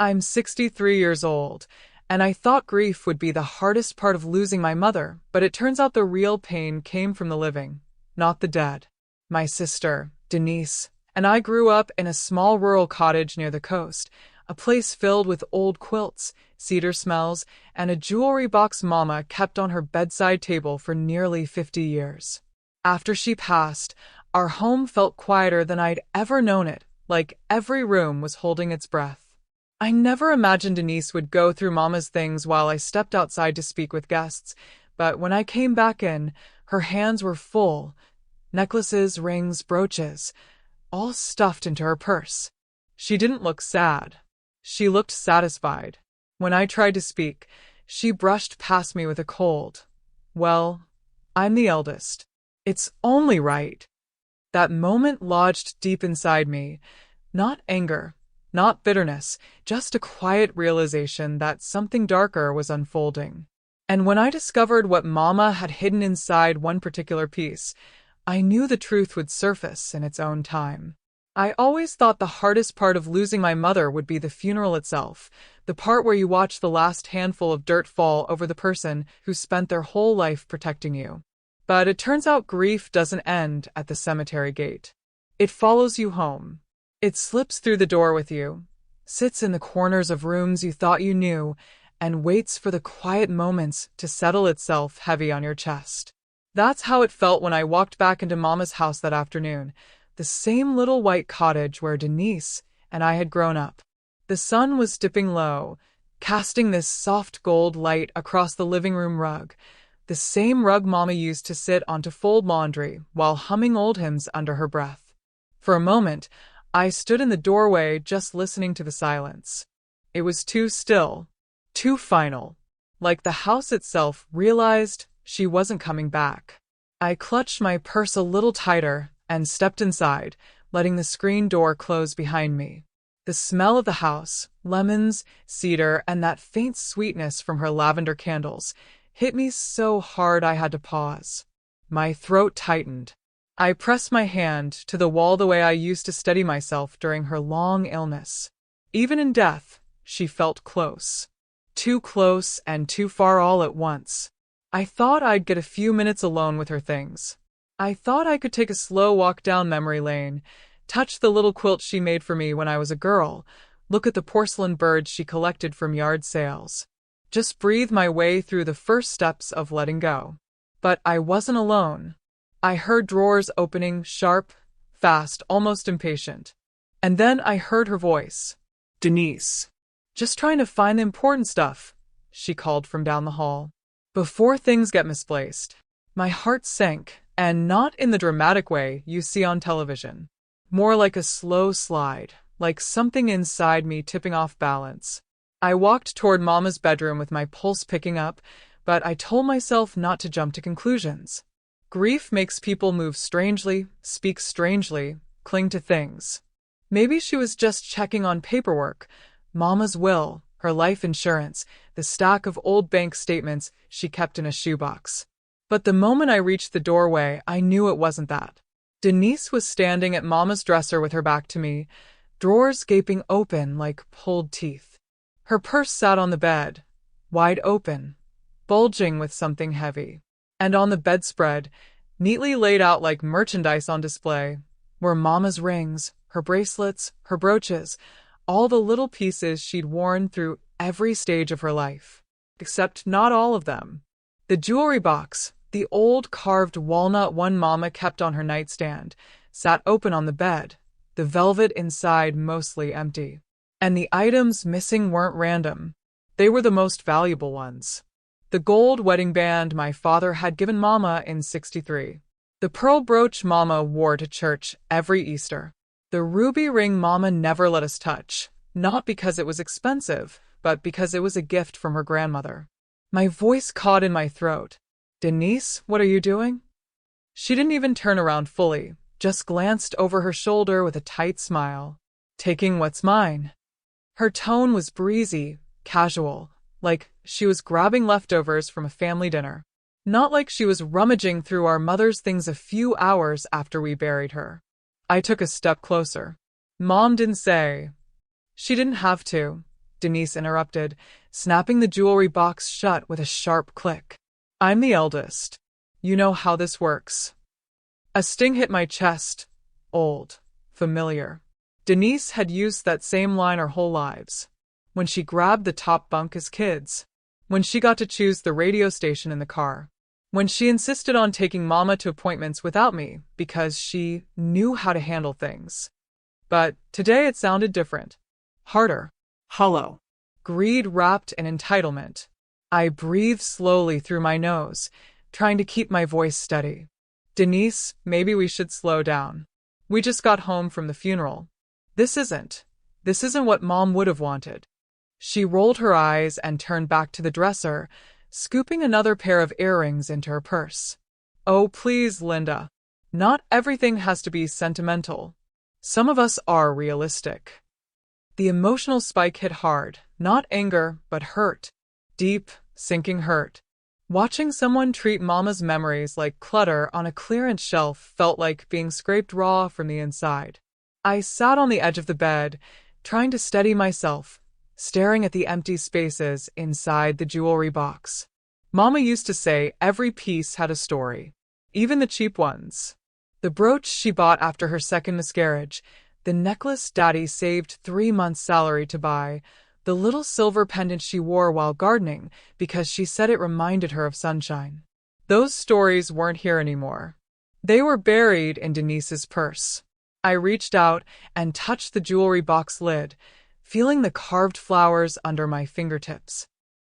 I'm 63 years old, and I thought grief would be the hardest part of losing my mother, but it turns out the real pain came from the living, not the dead. My sister, Denise, and I grew up in a small rural cottage near the coast, a place filled with old quilts, cedar smells, and a jewelry box Mama kept on her bedside table for nearly 50 years. After she passed, our home felt quieter than I'd ever known it, like every room was holding its breath. I never imagined Denise would go through Mama's things while I stepped outside to speak with guests, but when I came back in, her hands were full, necklaces, rings, brooches, all stuffed into her purse. She didn't look sad. She looked satisfied. When I tried to speak, she brushed past me with a cold, "Well, I'm the eldest. It's only right." That moment lodged deep inside me. Not anger, not bitterness, just a quiet realization that something darker was unfolding. And when I discovered what Mama had hidden inside one particular piece, I knew the truth would surface in its own time. I always thought the hardest part of losing my mother would be the funeral itself, the part where you watch the last handful of dirt fall over the person who spent their whole life protecting you. But it turns out grief doesn't end at the cemetery gate. It follows you home. It slips through the door with you, sits in the corners of rooms you thought you knew, and waits for the quiet moments to settle itself heavy on your chest. That's how it felt when I walked back into Mama's house that afternoon, the same little white cottage where Denise and I had grown up. The sun was dipping low, casting this soft gold light across the living room rug, the same rug Mama used to sit on to fold laundry while humming old hymns under her breath. For a moment, I stood in the doorway just listening to the silence. It was too still, too final, like the house itself realized she wasn't coming back. I clutched my purse a little tighter and stepped inside, letting the screen door close behind me. The smell of the house, lemons, cedar, and that faint sweetness from her lavender candles hit me so hard I had to pause. My throat tightened. I pressed my hand to the wall the way I used to steady myself during her long illness. Even in death, she felt close. Too close and too far all at once. I thought I'd get a few minutes alone with her things. I thought I could take a slow walk down memory lane, touch the little quilt she made for me when I was a girl, look at the porcelain birds she collected from yard sales. Just breathe my way through the first steps of letting go. But I wasn't alone. I heard drawers opening, sharp, fast, almost impatient. And then I heard her voice. "Denise. Just trying to find the important stuff," she called from down the hall. Before things get misplaced. My heart sank, and not in the dramatic way you see on television. More like a slow slide, like something inside me tipping off balance. I walked toward Mama's bedroom with my pulse picking up, but I told myself not to jump to conclusions. Grief makes people move strangely, speak strangely, cling to things. Maybe she was just checking on paperwork, Mama's will, her life insurance, the stack of old bank statements she kept in a shoebox. But the moment I reached the doorway, I knew it wasn't that. Denise was standing at Mama's dresser with her back to me, drawers gaping open like pulled teeth. Her purse sat on the bed, wide open, bulging with something heavy. And on the bedspread, neatly laid out like merchandise on display, were Mama's rings, her bracelets, her brooches, all the little pieces she'd worn through every stage of her life. Except not all of them. The jewelry box, the old carved walnut one Mama kept on her nightstand, sat open on the bed, the velvet inside mostly empty. And the items missing weren't random. They were the most valuable ones. The gold wedding band my father had given Mama in '63. The pearl brooch Mama wore to church every Easter. The ruby ring Mama never let us touch, not because it was expensive, but because it was a gift from her grandmother. My voice caught in my throat. "Denise, what are you doing?" She didn't even turn around fully, just glanced over her shoulder with a tight smile. "Taking what's mine." Her tone was breezy, casual, like she was grabbing leftovers from a family dinner. Not like she was rummaging through our mother's things a few hours after we buried her. I took a step closer. "Mom didn't say." She didn't have to. Denise interrupted, snapping the jewelry box shut with a sharp click. I'm the eldest. You know how this works. A sting hit my chest. Old. Familiar. Denise had used that same line our whole lives. When she grabbed the top bunk as kids. When she got to choose the radio station in the car. When she insisted on taking Mama to appointments without me because she knew how to handle things. But today it sounded different. Harder. Hollow. Greed wrapped in entitlement. I breathed slowly through my nose, trying to keep my voice steady. Denise, maybe we should slow down. We just got home from the funeral. This isn't what Mom would have wanted. She rolled her eyes and turned back to the dresser, scooping another pair of earrings into her purse. Oh, please, Linda. Not everything has to be sentimental. Some of us are realistic. The emotional spike hit hard, not anger, but hurt. Deep, sinking hurt. Watching someone treat Mama's memories like clutter on a clearance shelf felt like being scraped raw from the inside. I sat on the edge of the bed, trying to steady myself, staring at the empty spaces inside the jewelry box. Mama used to say every piece had a story, even the cheap ones. The brooch she bought after her second miscarriage, the necklace Daddy saved 3 months' salary to buy, the little silver pendant she wore while gardening because she said it reminded her of sunshine. Those stories weren't here anymore. They were buried in Denise's purse. I reached out and touched the jewelry box lid, feeling the carved flowers under my fingertips.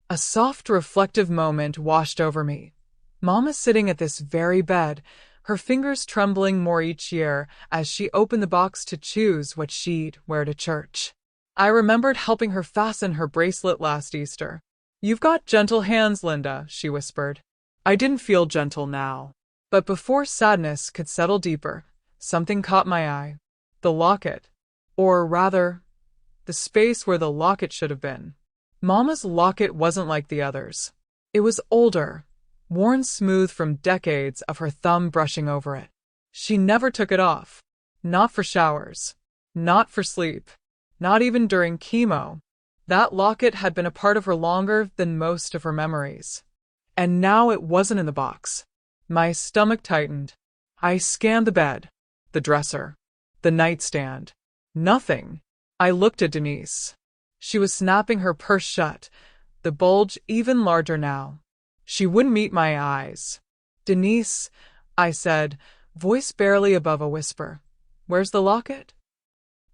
A soft, reflective moment washed over me. Mama sitting at this very bed, her fingers trembling more each year as she opened the box to choose what she'd wear to church. I remembered helping her fasten her bracelet last Easter. You've got gentle hands, Linda, she whispered. I didn't feel gentle now. But before sadness could settle deeper, something caught my eye. The locket. Or rather, the space where the locket should have been. Mama's locket wasn't like the others. It was older, worn smooth from decades of her thumb brushing over it. She never took it off. Not for showers. Not for sleep. Not even during chemo. That locket had been a part of her longer than most of her memories. And now it wasn't in the box. My stomach tightened. I scanned the bed, the dresser, the nightstand. Nothing. I looked at Denise. She was snapping her purse shut, the bulge even larger now. She wouldn't meet my eyes. Denise, I said, voice barely above a whisper. Where's the locket?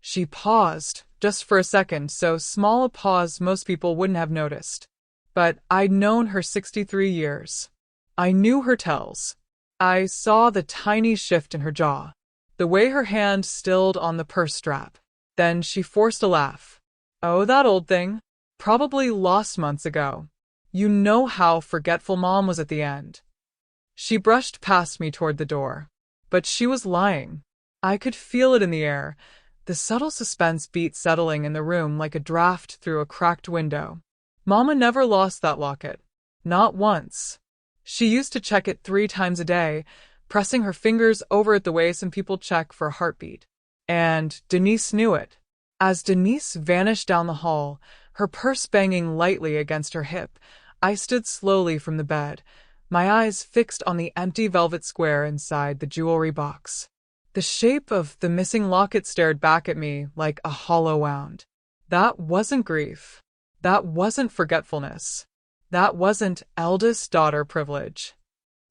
She paused, just for a second, so small a pause most people wouldn't have noticed. But I'd known her 63 years. I knew her tells. I saw the tiny shift in her jaw, the way her hand stilled on the purse strap. Then she forced a laugh. Oh, that old thing. Probably lost months ago. You know how forgetful Mom was at the end. She brushed past me toward the door. But she was lying. I could feel it in the air, the subtle suspense beat settling in the room like a draft through a cracked window. Mama never lost that locket. Not once. She used to check it 3 times a day, pressing her fingers over it the way some people check for a heartbeat. And Denise knew it. As Denise vanished down the hall, her purse banging lightly against her hip, I stood slowly from the bed, my eyes fixed on the empty velvet square inside the jewelry box. The shape of the missing locket stared back at me like a hollow wound. That wasn't grief. That wasn't forgetfulness. That wasn't eldest daughter privilege.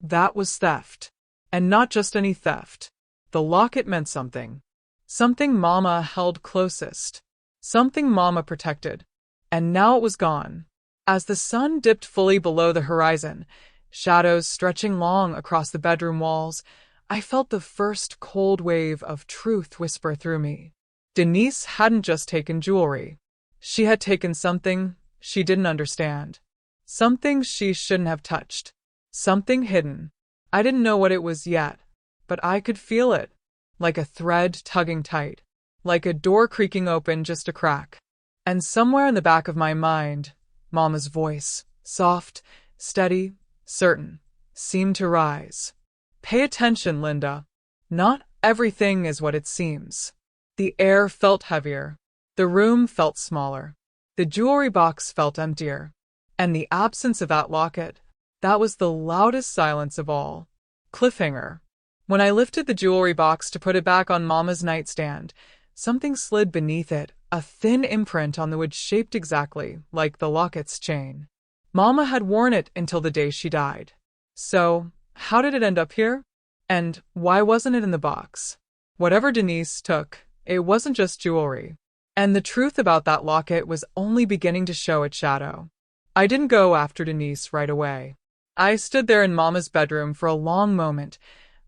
That was theft. And not just any theft. The locket meant something. Something Mama held closest. Something Mama protected. And now it was gone. As the sun dipped fully below the horizon, shadows stretching long across the bedroom walls, I felt the first cold wave of truth whisper through me. Denise hadn't just taken jewelry. She had taken something she didn't understand. Something she shouldn't have touched. Something hidden. I didn't know what it was yet, but I could feel it. Like a thread tugging tight. Like a door creaking open just a crack. And somewhere in the back of my mind, Mama's voice, soft, steady, certain, seemed to rise. Pay attention, Linda. Not everything is what it seems. The air felt heavier. The room felt smaller. The jewelry box felt emptier. And the absence of that locket, that was the loudest silence of all. Cliffhanger. When I lifted the jewelry box to put it back on Mama's nightstand, something slid beneath it, a thin imprint on the wood shaped exactly like the locket's chain. Mama had worn it until the day she died. So, how did it end up here? And why wasn't it in the box? Whatever Denise took, it wasn't just jewelry. And the truth about that locket was only beginning to show its shadow. I didn't go after Denise right away. I stood there in Mama's bedroom for a long moment,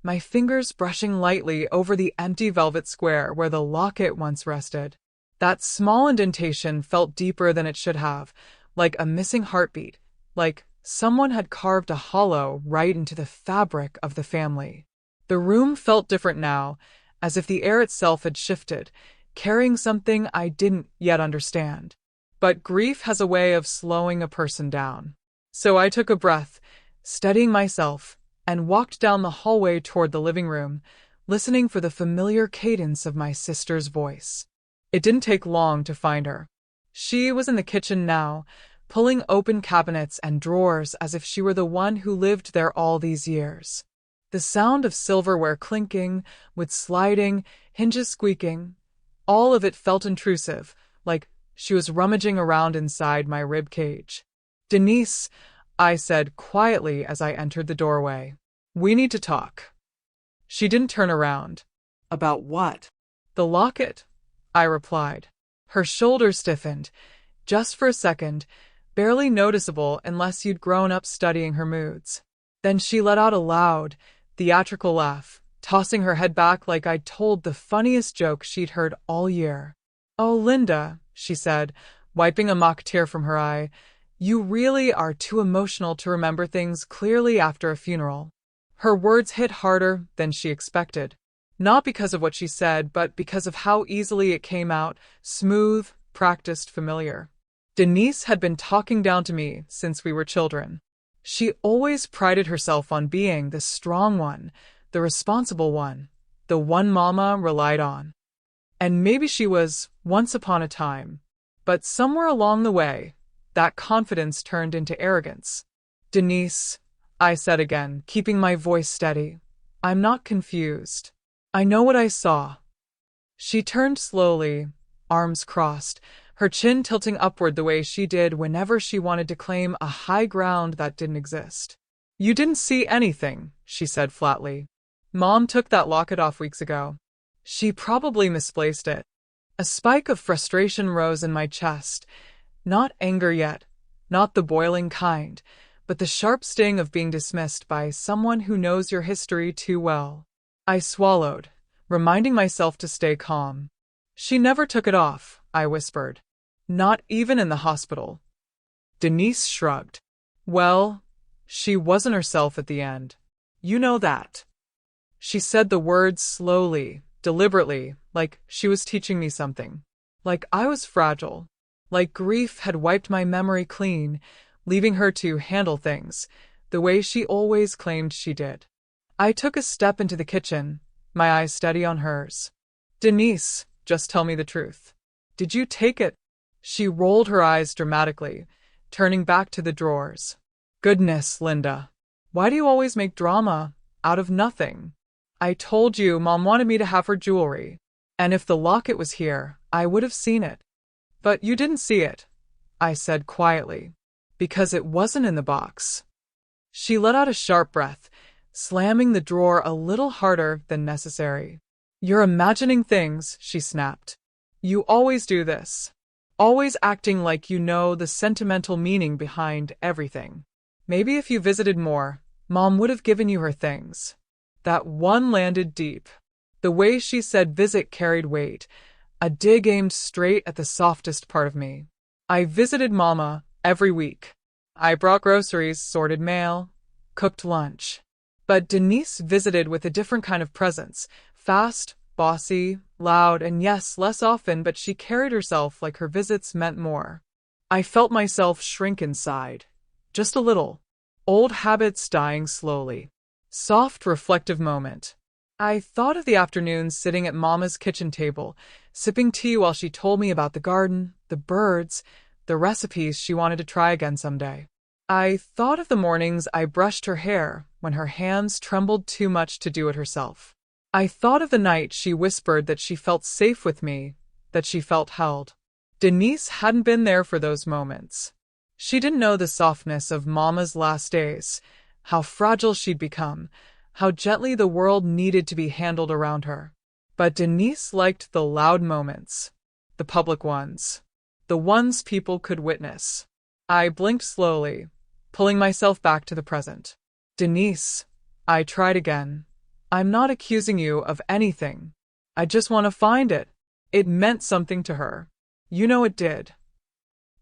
my fingers brushing lightly over the empty velvet square where the locket once rested. That small indentation felt deeper than it should have, like a missing heartbeat, like someone had carved a hollow right into the fabric of the family. The room felt different now, as if the air itself had shifted, carrying something I didn't yet understand. But grief has a way of slowing a person down. So I took a breath, steadying myself, and walked down the hallway toward the living room, listening for the familiar cadence of my sister's voice. It didn't take long to find her. She was in the kitchen now, pulling open cabinets and drawers as if she were the one who lived there all these years. The sound of silverware clinking, with sliding, hinges squeaking, all of it felt intrusive, like she was rummaging around inside my rib cage. "Denise," I said quietly as I entered the doorway. "We need to talk." She didn't turn around. "About what?" "The locket," I replied. Her shoulders stiffened, just for a second, barely noticeable unless you'd grown up studying her moods. Then she let out a loud, theatrical laugh, tossing her head back like I'd told the funniest joke she'd heard all year. "Oh, Linda," she said, wiping a mock tear from her eye, "you really are too emotional to remember things clearly after a funeral." Her words hit harder than she expected. Not because of what she said, but because of how easily it came out, smooth, practiced, familiar. Denise had been talking down to me since we were children. She always prided herself on being the strong one, the responsible one, the one Mama relied on. And maybe she was, once upon a time. But somewhere along the way, that confidence turned into arrogance. "Denise," I said again, keeping my voice steady, "I'm not confused. I know what I saw." She turned slowly, arms crossed, her chin tilting upward the way she did whenever she wanted to claim a high ground that didn't exist. "You didn't see anything," she said flatly. "Mom took that locket off weeks ago. She probably misplaced it." A spike of frustration rose in my chest. Not anger yet, not the boiling kind, but the sharp sting of being dismissed by someone who knows your history too well. I swallowed, reminding myself to stay calm. "She never took it off," I whispered. "Not even in the hospital." Denise shrugged. "Well, she wasn't herself at the end. You know that." She said the words slowly, deliberately, like she was teaching me something. Like I was fragile. Like grief had wiped my memory clean, leaving her to handle things, the way she always claimed she did. I took a step into the kitchen, my eyes steady on hers. "Denise, just tell me the truth. Did you take it?" She rolled her eyes dramatically, turning back to the drawers. "Goodness, Linda. Why do you always make drama out of nothing? I told you Mom wanted me to have her jewelry, and if the locket was here, I would have seen it. But you didn't see it," I said quietly, "because it wasn't in the box." She let out a sharp breath, slamming the drawer a little harder than necessary. "You're imagining things," she snapped. "You always do this. Always acting like you know the sentimental meaning behind everything. Maybe if you visited more, Mom would have given you her things." That one landed deep. The way she said visit carried weight, a dig aimed straight at the softest part of me. I visited Mama every week. I brought groceries, sorted mail, cooked lunch. But Denise visited with a different kind of presence, fast, bossy, loud, and yes, less often, but she carried herself like her visits meant more. I felt myself shrink inside. Just a little. Old habits dying slowly. Soft, reflective moment. I thought of the afternoons sitting at Mama's kitchen table, sipping tea while she told me about the garden, the birds, the recipes she wanted to try again someday. I thought of the mornings I brushed her hair when her hands trembled too much to do it herself. I thought of the night she whispered that she felt safe with me, that she felt held. Denise hadn't been there for those moments. She didn't know the softness of Mama's last days, how fragile she'd become, how gently the world needed to be handled around her. But Denise liked the loud moments, the public ones, the ones people could witness. I blinked slowly, pulling myself back to the present. Denise, I tried again. I'm not accusing you of anything. I just want to find it. It meant something to her. You know it did.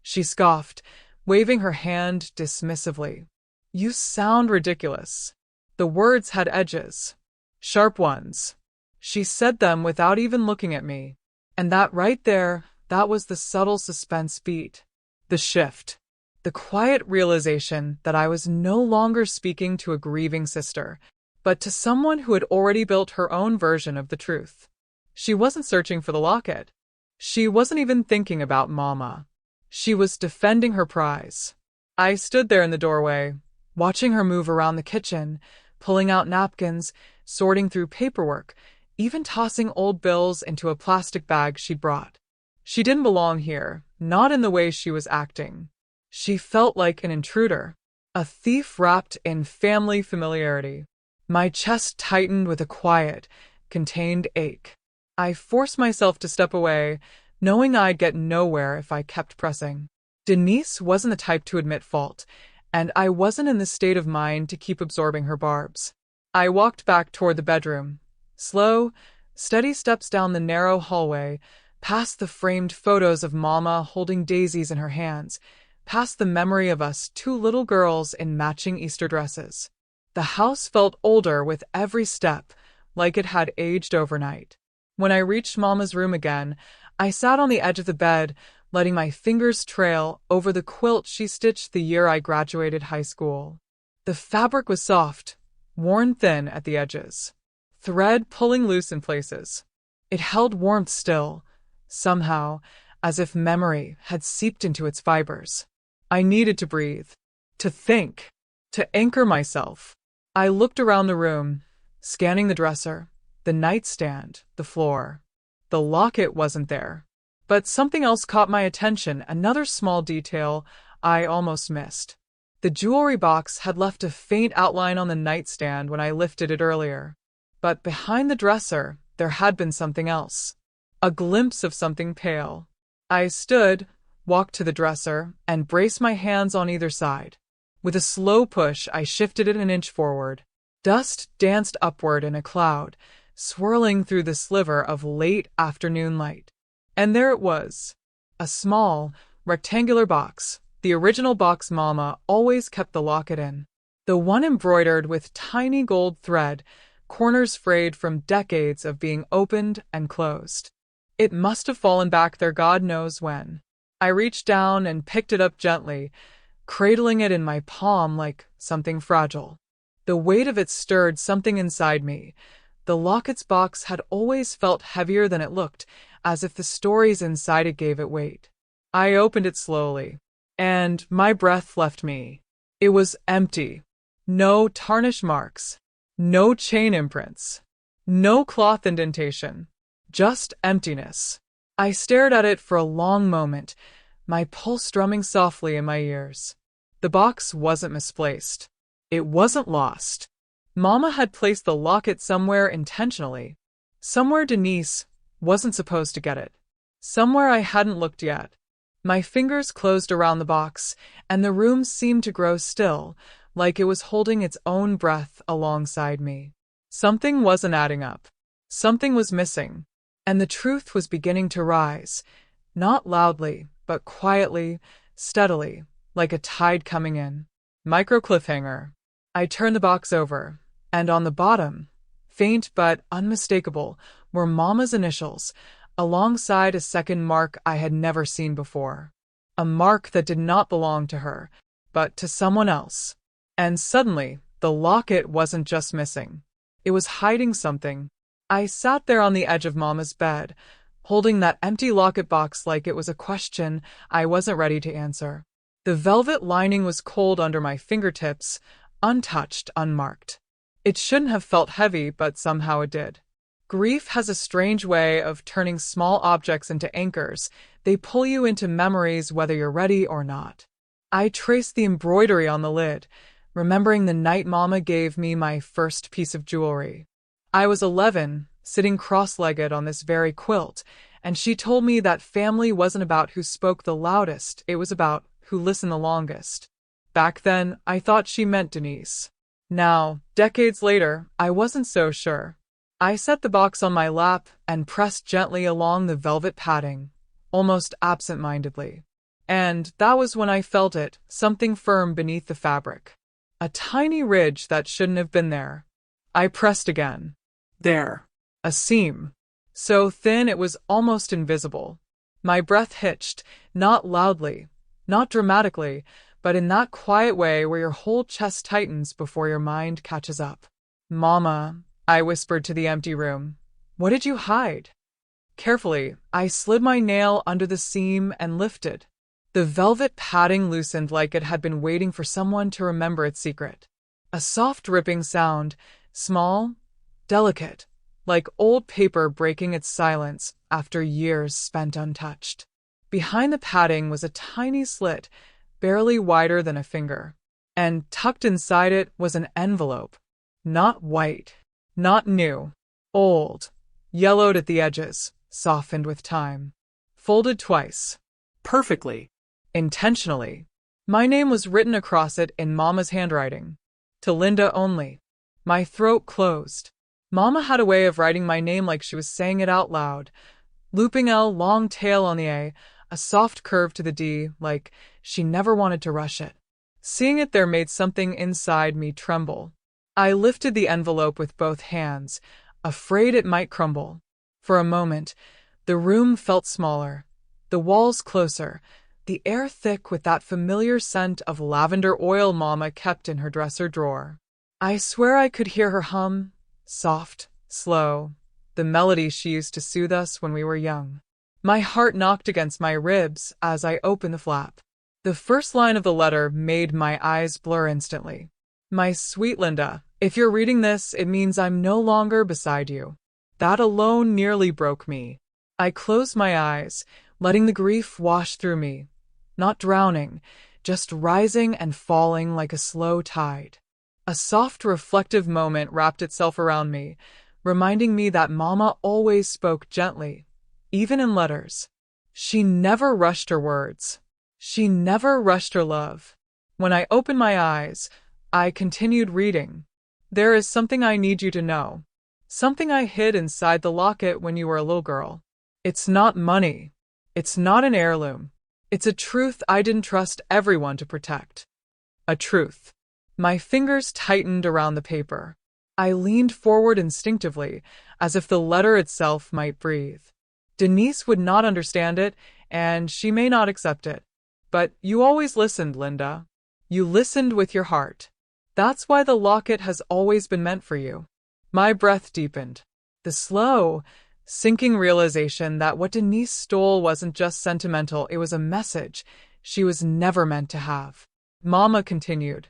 She scoffed, waving her hand dismissively. You sound ridiculous. The words had edges. Sharp ones. She said them without even looking at me. And that right there, that was the subtle suspense beat. The shift. The quiet realization that I was no longer speaking to a grieving sister, but to someone who had already built her own version of the truth. She wasn't searching for the locket. She wasn't even thinking about Mama. She was defending her prize. I stood there in the doorway, watching her move around the kitchen, pulling out napkins, sorting through paperwork, even tossing old bills into a plastic bag she'd brought. She didn't belong here, not in the way she was acting. She felt like an intruder, a thief wrapped in family familiarity. My chest tightened with a quiet, contained ache. I forced myself to step away, knowing I'd get nowhere if I kept pressing. Denise wasn't the type to admit fault, and I wasn't in the state of mind to keep absorbing her barbs. I walked back toward the bedroom. Slow, steady steps down the narrow hallway, past the framed photos of Mama holding daisies in her hands, past the memory of us two little girls in matching Easter dresses. The house felt older with every step, like it had aged overnight. When I reached Mama's room again, I sat on the edge of the bed, letting my fingers trail over the quilt she stitched the year I graduated high school. The fabric was soft, worn thin at the edges, thread pulling loose in places. It held warmth still, somehow, as if memory had seeped into its fibers. I needed to breathe, to think, to anchor myself. I looked around the room, scanning the dresser, the nightstand, the floor. The locket wasn't there. But something else caught my attention, another small detail I almost missed. The jewelry box had left a faint outline on the nightstand when I lifted it earlier. But behind the dresser, there had been something else. A glimpse of something pale. I stood, walked to the dresser, and braced my hands on either side. With a slow push, I shifted it an inch forward. Dust danced upward in a cloud, swirling through the sliver of late afternoon light. And there it was. A small, rectangular box, the original box Mama always kept the locket in. The one embroidered with tiny gold thread, corners frayed from decades of being opened and closed. It must have fallen back there God knows when. I reached down and picked it up gently, cradling it in my palm like something fragile. The weight of it stirred something inside me. The locket's box had always felt heavier than it looked, as if the stories inside it gave it weight. I opened it slowly, and my breath left me. It was empty. No tarnish marks. No chain imprints. No cloth indentation. Just emptiness. I stared at it for a long moment, my pulse drumming softly in my ears. The box wasn't misplaced. It wasn't lost. Mama had placed the locket somewhere intentionally. Somewhere Denise wasn't supposed to get it. Somewhere I hadn't looked yet. My fingers closed around the box, and the room seemed to grow still, like it was holding its own breath alongside me. Something wasn't adding up. Something was missing. And the truth was beginning to rise, not loudly, but quietly, steadily, like a tide coming in. Micro cliffhanger. I turned the box over, and on the bottom, faint but unmistakable, were Mama's initials, alongside a second mark I had never seen before. A mark that did not belong to her, but to someone else. And suddenly, the locket wasn't just missing. It was hiding something. I sat there on the edge of Mama's bed, holding that empty locket box like it was a question I wasn't ready to answer. The velvet lining was cold under my fingertips, untouched, unmarked. It shouldn't have felt heavy, but somehow it did. Grief has a strange way of turning small objects into anchors. They pull you into memories whether you're ready or not. I traced the embroidery on the lid, remembering the night Mama gave me my first piece of jewelry. I was 11, sitting cross-legged on this very quilt, and she told me that family wasn't about who spoke the loudest, it was about who listened the longest. Back then, I thought she meant Denise. Now, decades later, I wasn't so sure. I set the box on my lap and pressed gently along the velvet padding, almost absent-mindedly. And that was when I felt it, something firm beneath the fabric. A tiny ridge that shouldn't have been there. I pressed again. There. A seam. So thin it was almost invisible. My breath hitched, not loudly, not dramatically, but in that quiet way where your whole chest tightens before your mind catches up. Mama, I whispered to the empty room. What did you hide? Carefully, I slid my nail under the seam and lifted. The velvet padding loosened like it had been waiting for someone to remember its secret. A soft ripping sound, small, delicate, like old paper breaking its silence after years spent untouched. Behind the padding was a tiny slit, barely wider than a finger, and tucked inside it was an envelope. Not white, not new, old, yellowed at the edges, softened with time. Folded twice. Perfectly. Intentionally. My name was written across it in Mama's handwriting. To Linda only. My throat closed. Mama had a way of writing my name like she was saying it out loud. Looping L, long tail on the a soft curve to the D, like she never wanted to rush it. Seeing it there made something inside me tremble. I lifted the envelope with both hands, afraid it might crumble. For a moment, the room felt smaller, the walls closer, the air thick with that familiar scent of lavender oil Mama kept in her dresser drawer. I swear I could hear her hum, soft, slow, the melody she used to soothe us when we were young. My heart knocked against my ribs as I opened the flap. The first line of the letter made my eyes blur instantly. My sweet Linda, if you're reading this, it means I'm no longer beside you. That alone nearly broke me. I closed my eyes, letting the grief wash through me. Not drowning, just rising and falling like a slow tide. A soft, reflective moment wrapped itself around me, reminding me that Mama always spoke gently, even in letters. She never rushed her words. She never rushed her love. When I opened my eyes, I continued reading. There is something I need you to know. Something I hid inside the locket when you were a little girl. It's not money. It's not an heirloom. It's a truth I didn't trust everyone to protect. A truth. My fingers tightened around the paper. I leaned forward instinctively, as if the letter itself might breathe. Denise would not understand it, and she may not accept it. But you always listened, Linda. You listened with your heart. That's why the locket has always been meant for you. My breath deepened. The slow, sinking realization that what Denise stole wasn't just sentimental, it was a message she was never meant to have. Mama continued.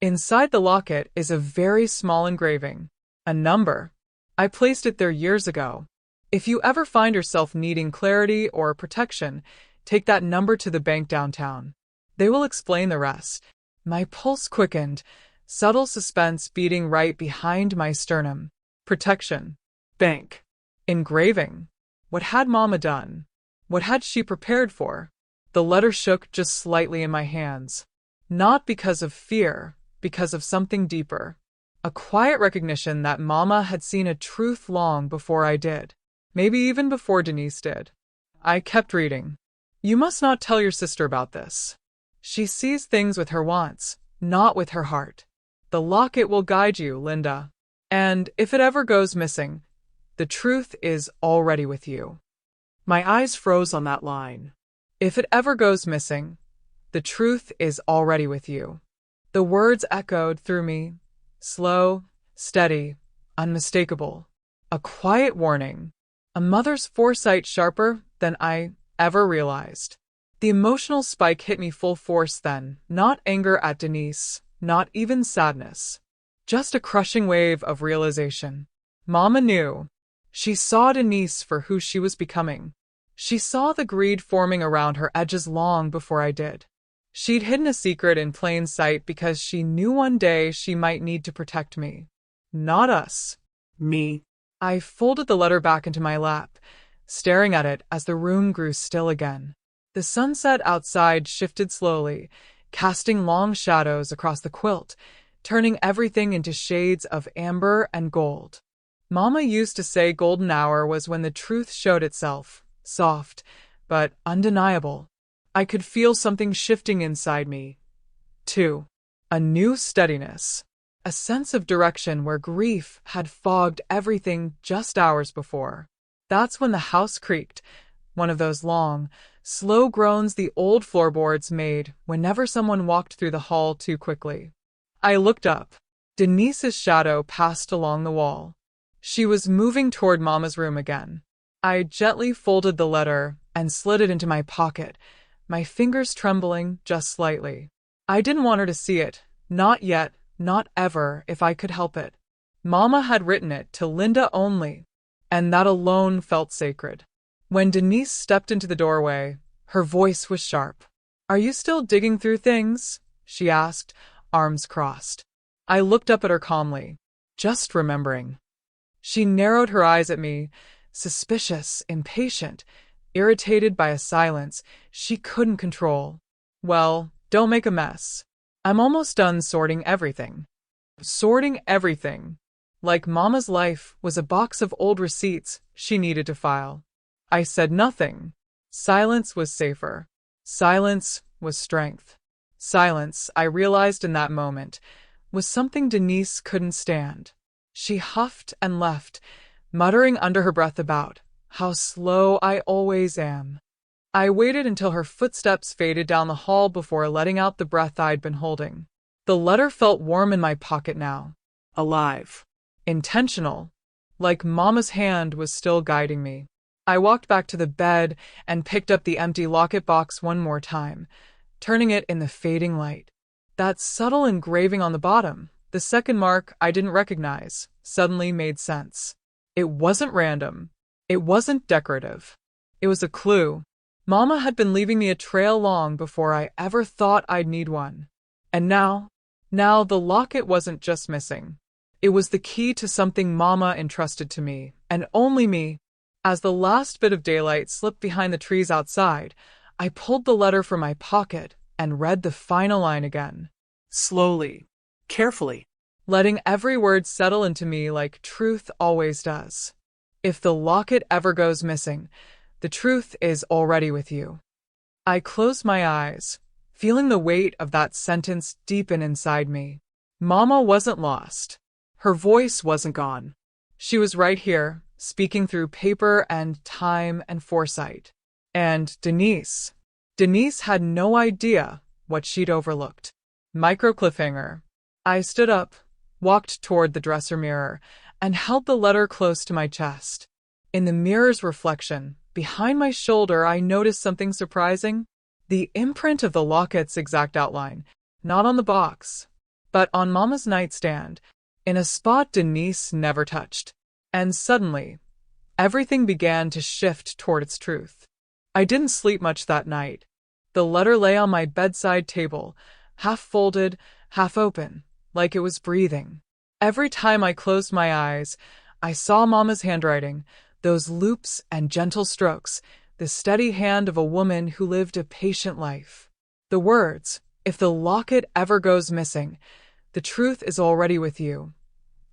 Inside the locket is a very small engraving. A number. I placed it there years ago. If you ever find yourself needing clarity or protection, take that number to the bank downtown. They will explain the rest. My pulse quickened, subtle suspense beating right behind my sternum. Protection. Bank. Engraving. What had Mama done? What had she prepared for? The letter shook just slightly in my hands. Not because of fear, because of something deeper. A quiet recognition that Mama had seen a truth long before I did. Maybe even before Denise did. I kept reading. You must not tell your sister about this. She sees things with her wants, not with her heart. The locket will guide you, Linda. And if it ever goes missing, the truth is already with you. My eyes froze on that line. If it ever goes missing, the truth is already with you. The words echoed through me, slow, steady, unmistakable. A quiet warning. A mother's foresight sharper than I ever realized. The emotional spike hit me full force then, not anger at Denise, not even sadness. Just a crushing wave of realization. Mama knew. She saw Denise for who she was becoming. She saw the greed forming around her edges long before I did. She'd hidden a secret in plain sight because she knew one day she might need to protect me. Not us. Me. I folded the letter back into my lap, staring at it as the room grew still again. The sunset outside shifted slowly, casting long shadows across the quilt, turning everything into shades of amber and gold. Mama used to say golden hour was when the truth showed itself, soft, but undeniable. I could feel something shifting inside me, too. A new steadiness. A sense of direction where grief had fogged everything just hours before. That's when the house creaked, one of those long, slow groans the old floorboards made whenever someone walked through the hall too quickly. I looked up. Denise's shadow passed along the wall. She was moving toward Mama's room again. I gently folded the letter and slid it into my pocket, my fingers trembling just slightly. I didn't want her to see it, not yet, not ever, if I could help it. Mama had written it to Linda only, and that alone felt sacred. When Denise stepped into the doorway, her voice was sharp. "Are you still digging through things?" she asked, arms crossed. I looked up at her calmly. "Just remembering." She narrowed her eyes at me, suspicious, impatient, irritated by a silence she couldn't control. "Well, don't make a mess. I'm almost done sorting everything." Sorting everything. Like Mama's life was a box of old receipts she needed to file. I said nothing. Silence was safer. Silence was strength. Silence, I realized in that moment, was something Denise couldn't stand. She huffed and left, muttering under her breath about how slow I always am. I waited until her footsteps faded down the hall before letting out the breath I'd been holding. The letter felt warm in my pocket now. Alive. Intentional. Like Mama's hand was still guiding me. I walked back to the bed and picked up the empty Locket box one more time, turning it in the fading light. That subtle engraving on the bottom, the second mark I didn't recognize, suddenly made sense. It wasn't random. It wasn't decorative. It was a clue. Mama had been leaving me a trail long before I ever thought I'd need one. And now the locket wasn't just missing. It was the key to something Mama entrusted to me, and only me. As the last bit of daylight slipped behind the trees outside, I pulled the letter from my pocket and read the final line again. Slowly, carefully, letting every word settle into me like truth always does. If the locket ever goes missing, the truth is already with you. I closed my eyes, feeling the weight of that sentence deepen inside me. Mama wasn't lost. Her voice wasn't gone. She was right here, speaking through paper and time and foresight. And Denise had no idea what she'd overlooked. Micro cliffhanger. I stood up, walked toward the dresser mirror, and held the letter close to my chest. In the mirror's reflection, behind my shoulder, I noticed something surprising. The imprint of the locket's exact outline, not on the box, but on Mama's nightstand, in a spot Denise never touched. And suddenly, everything began to shift toward its truth. I didn't sleep much that night. The letter lay on my bedside table, half folded, half open, like it was breathing. Every time I closed my eyes, I saw Mama's handwriting, those loops and gentle strokes, the steady hand of a woman who lived a patient life. The words, "If the locket ever goes missing, the truth is already with you,"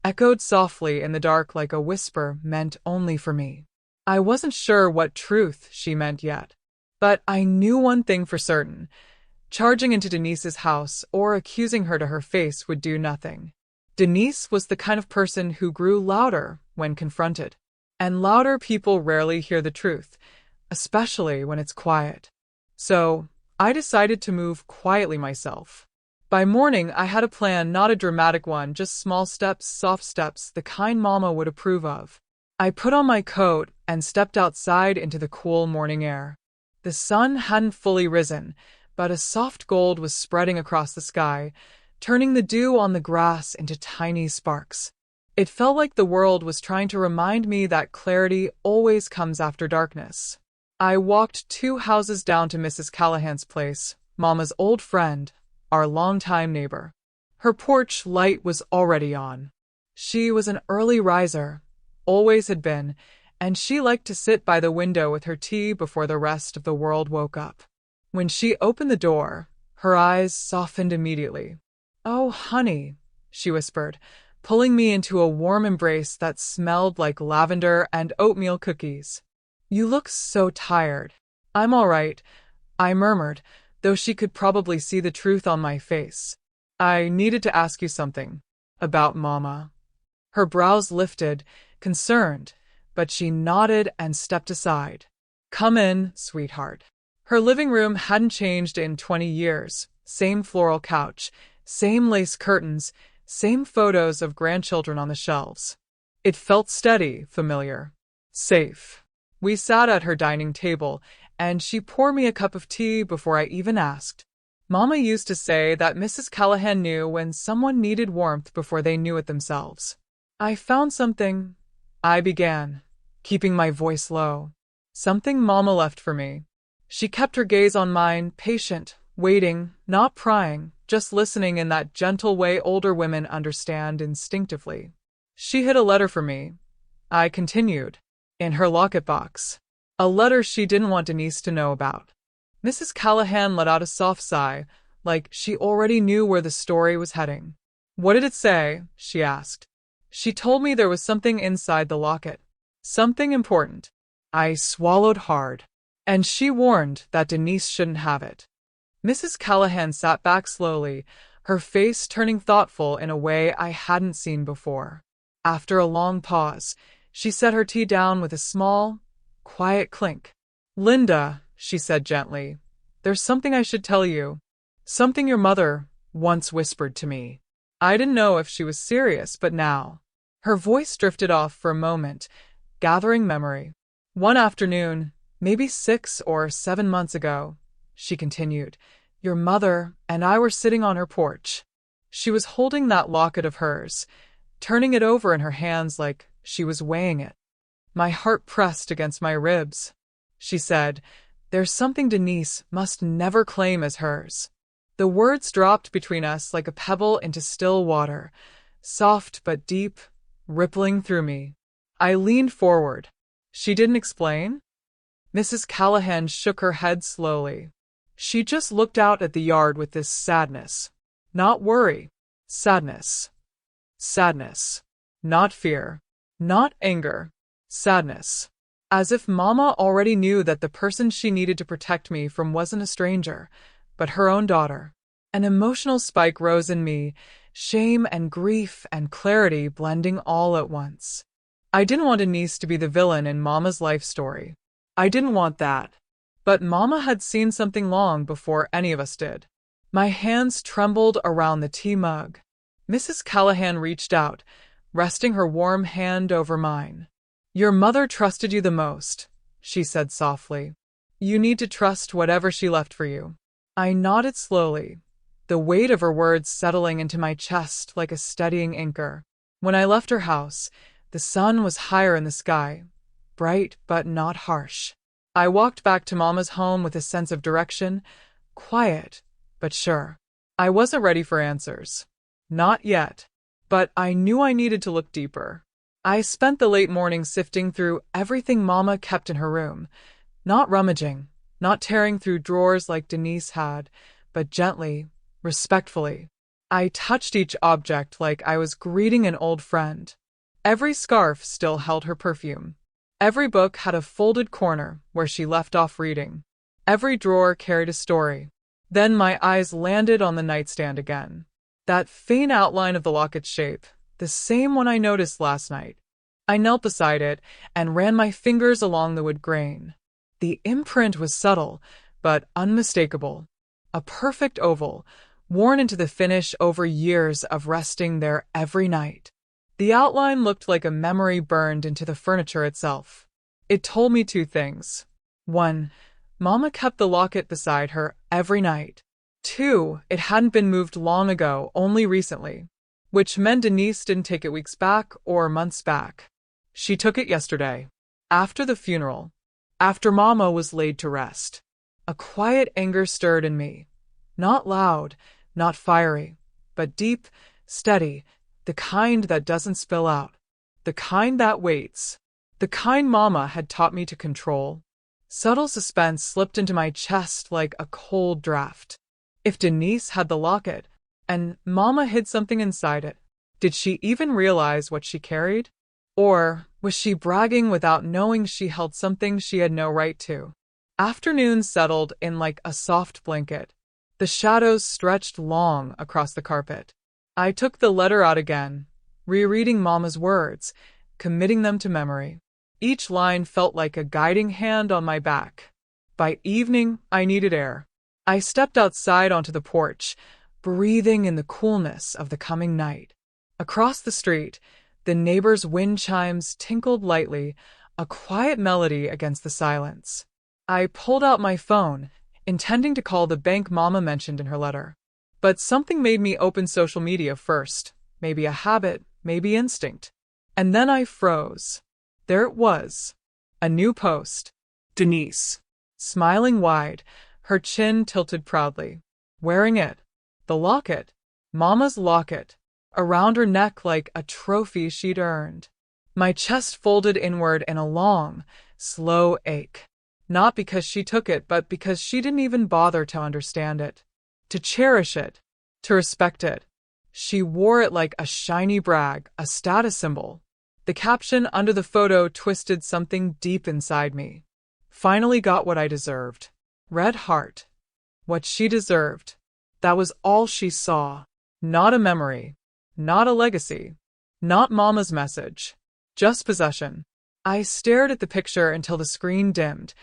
echoed softly in the dark like a whisper meant only for me. I wasn't sure what truth she meant yet, but I knew one thing for certain. Charging into Denise's house or accusing her to her face would do nothing. Denise was the kind of person who grew louder when confronted. And louder people rarely hear the truth, especially when it's quiet. So, I decided to move quietly myself. By morning, I had a plan, not a dramatic one, just small steps, soft steps, the kind Mama would approve of. I put on my coat and stepped outside into the cool morning air. The sun hadn't fully risen, but a soft gold was spreading across the sky, turning the dew on the grass into tiny sparks. It felt like the world was trying to remind me that clarity always comes after darkness. I walked 2 houses down to Mrs. Callahan's place, Mama's old friend, our longtime neighbor. Her porch light was already on. She was an early riser, always had been, and she liked to sit by the window with her tea before the rest of the world woke up. When she opened the door, her eyes softened immediately. "Oh, honey," she whispered, pulling me into a warm embrace that smelled like lavender and oatmeal cookies. "You look so tired." "I'm all right," I murmured, though she could probably see the truth on my face. "I needed to ask you something. About Mama." Her brows lifted, concerned, but she nodded and stepped aside. "Come in, sweetheart." Her living room hadn't changed in 20 years. Same floral couch, same lace curtains, same photos of grandchildren on the shelves. It felt steady, familiar, safe. We sat at her dining table, and she poured me a cup of tea before I even asked. Mama used to say that Mrs. Callahan knew when someone needed warmth before they knew it themselves. "I found something," I began, keeping my voice low. "Something Mama left for me." She kept her gaze on mine, patient, waiting, not prying, just listening in that gentle way older women understand instinctively. "She hid a letter for me," I continued, "in her locket box. A letter she didn't want Denise to know about." Mrs. Callahan let out a soft sigh, like she already knew where the story was heading. "What did it say?" she asked. "She told me there was something inside the locket. Something important." I swallowed hard. "And she warned that Denise shouldn't have it." Mrs. Callahan sat back slowly, her face turning thoughtful in a way I hadn't seen before. After a long pause, she set her tea down with a small, quiet clink. "Linda," she said gently, "there's something I should tell you. Something your mother once whispered to me." I didn't know if she was serious, but now. Her voice drifted off for a moment, gathering memory. "One afternoon, maybe 6 or 7 months ago," she continued, "your mother and I were sitting on her porch. She was holding that locket of hers, turning it over in her hands like she was weighing it. My heart pressed against my ribs. She said, 'There's something Denise must never claim as hers.'" The words dropped between us like a pebble into still water, soft but deep, rippling through me. I leaned forward. "She didn't explain?" Mrs. Callahan shook her head slowly. She just looked out at the yard with this sadness. Not worry. Sadness. Sadness. Not fear. Not anger. Sadness. As if Mama already knew that the person she needed to protect me from wasn't a stranger, but her own daughter. An emotional spike rose in me, shame and grief and clarity blending all at once. I didn't want Denise to be the villain in Mama's life story. I didn't want that. But Mama had seen something long before any of us did. My hands trembled around the tea mug. Mrs. Callahan reached out, resting her warm hand over mine. "Your mother trusted you the most," she said softly. "You need to trust whatever she left for you." I nodded slowly, the weight of her words settling into my chest like a steadying anchor. When I left her house, the sun was higher in the sky, bright but not harsh. I walked back to Mama's home with a sense of direction, quiet but sure. I wasn't ready for answers. Not yet. But I knew I needed to look deeper. I spent the late morning sifting through everything Mama kept in her room, not rummaging, not tearing through drawers like Denise had, but gently, respectfully. I touched each object like I was greeting an old friend. Every scarf still held her perfume. Every book had a folded corner where she left off reading. Every drawer carried a story. Then my eyes landed on the nightstand again. That faint outline of the locket's shape, the same one I noticed last night. I knelt beside it and ran my fingers along the wood grain. The imprint was subtle, but unmistakable. A perfect oval, worn into the finish over years of resting there every night. The outline looked like a memory burned into the furniture itself. It told me two things. 1. Mama kept the locket beside her every night. 2. It hadn't been moved long ago, only recently. Which meant Denise didn't take it weeks back or months back. She took it yesterday. After the funeral. After Mama was laid to rest. A quiet anger stirred in me. Not loud, not fiery, but deep, steady, the kind that doesn't spill out. The kind that waits. The kind Mama had taught me to control. Subtle suspense slipped into my chest like a cold draft. If Denise had the locket, and Mama hid something inside it, did she even realize what she carried? Or was she bragging without knowing she held something she had no right to? Afternoon settled in like a soft blanket. The shadows stretched long across the carpet. I took the letter out again, rereading Mama's words, committing them to memory. Each line felt like a guiding hand on my back. By evening, I needed air. I stepped outside onto the porch, breathing in the coolness of the coming night. Across the street, the neighbors' wind chimes tinkled lightly, a quiet melody against the silence. I pulled out my phone, intending to call the bank Mama mentioned in her letter. But something made me open social media first, maybe a habit, maybe instinct. And then I froze. There it was. A new post. Denise. Smiling wide, her chin tilted proudly. Wearing it. The locket. Mama's locket. Around her neck like a trophy she'd earned. My chest folded inward in a long, slow ache. Not because she took it, but because she didn't even bother to understand it. To cherish it. To respect it. She wore it like a shiny brag, a status symbol. The caption under the photo twisted something deep inside me. Finally got what I deserved. Red heart. What she deserved. That was all she saw. Not a memory. Not a legacy. Not Mama's message. Just possession. I stared at the picture until the screen dimmed,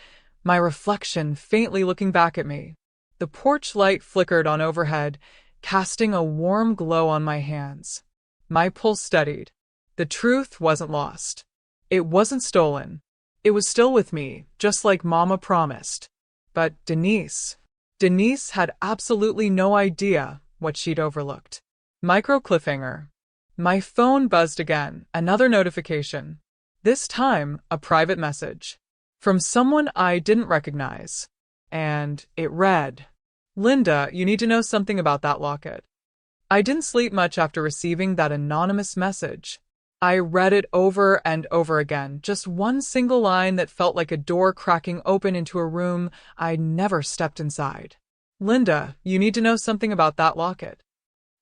my reflection faintly looking back at me. The porch light flickered on overhead, casting a warm glow on my hands. My pulse steadied. The truth wasn't lost. It wasn't stolen. It was still with me, just like Mama promised. But Denise had absolutely no idea what she'd overlooked. Micro cliffhanger. My phone buzzed again, another notification. This time, a private message. From someone I didn't recognize. And it read, "Linda, you need to know something about that locket." I didn't sleep much after receiving that anonymous message. I read it over and over again, just one single line that felt like a door cracking open into a room I'd never stepped inside. "Linda, you need to know something about that locket."